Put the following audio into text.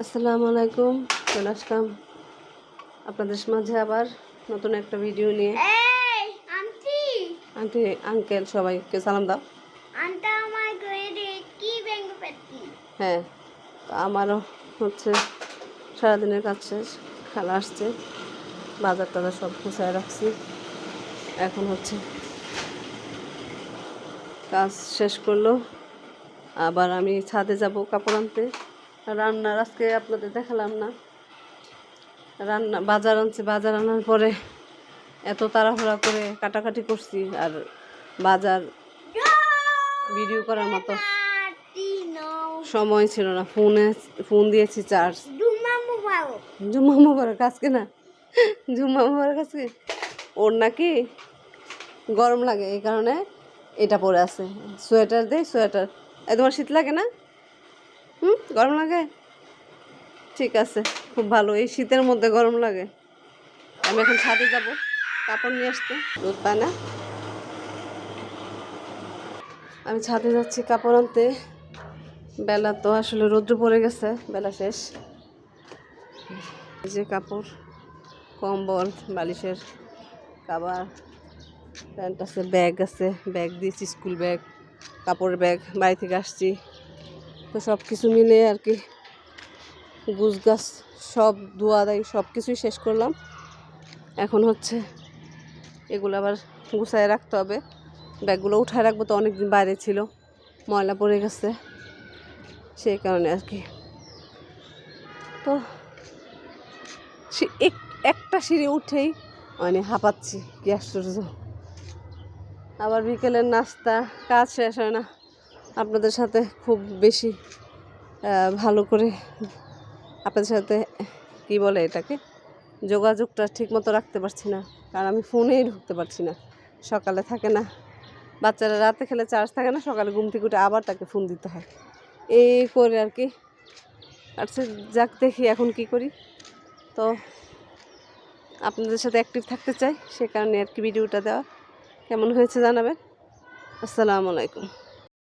আসসালামু আলাইকুম। চলে আসলাম আপনাদের মাঝে আবার নতুন একটা ভিডিও নিয়ে। আন্টি আঙ্কেল সবাইকে সালাম দাও। হ্যাঁ, আমারও হচ্ছে সারাদিনের কাজ শেষ, খালা আসছে, বাজার টাজার সব গুছায় রাখছি। এখন হচ্ছে কাজ শেষ করলো, আবার আমি ছাদে যাব কাপড় আনতে। রান্নার আজকে আপনাদের দেখালাম না, রান্না বাজার আনছি। বাজার আনার পরে এত তাড়াহুড়া করে কাটাকাটি করছি, আর বাজার ভিডিও করার মতো সময় ছিল না। ফোন দিয়েছি চার্জ। জুম্মা মুবারক আজকে না, জুম্মা মুবারক আজকে। ওর নাকি গরম লাগে, এই কারণে এটা পরে আছে। সোয়েটার দেয়, সোয়েটার। তোমার শীত লাগে না? গরম লাগে? ঠিক আছে, খুব ভালো। এই শীতের মধ্যে গরম লাগে। আমি এখন ছাদে যাব কাপড় নিয়ে আসতে, রোদ পায় না। আমি ছাদে যাচ্ছি কাপড় আনতে। বেলা তো আসলে রৌদ্র পড়ে গেছে, বেলা শেষ। যে কাপড়, কম্বল, বালিশের কাবার, প্যান্ট আছে, ব্যাগ আছে, ব্যাগ দিয়েছি, স্কুল ব্যাগ, কাপড়ের ব্যাগ। বাড়ি থেকে আসছি তো সব কিছু মিলে আর কি গুছ গাছ সব ধোয়া দেয়, সব কিছুই শেষ করলাম। এখন হচ্ছে এগুলো আবার গুছায় রাখতে হবে। ব্যাগগুলো উঠায় রাখবো, তো অনেকদিন বাইরে ছিল, ময়লা পড়ে গেছে, সেই কারণে আর কি। তো একটা সিঁড়ি উঠেই মানে হাঁপাচ্ছি, কি আশ্চর্য। আবার বিকেলের নাস্তা, কাজ শেষ হয় না। আপনাদের সাথে খুব বেশি ভালো করে আপনাদের সাথে কি বলে এটাকে, যোগাযোগটা ঠিক মতো রাখতে পারছি না, কারণ আমি ফোনেই ঢুকতে পারছি না। সকালে থাকে না, বাচ্চারা রাতে খেলে চার্জ থাকে না, সকালে ঘুম থেকে উঠে আবার তাকে ফোন দিতে হয়, এই করে আর কি। আচ্ছা যাক, দেখি এখন কি করি। তো আপনাদের সাথে অ্যাক্টিভ থাকতে চাই, সে কারণে আর কি ভিডিওটা দেওয়া। কেমন হয়েছে জানাবেন। আসসালামু আলাইকুম।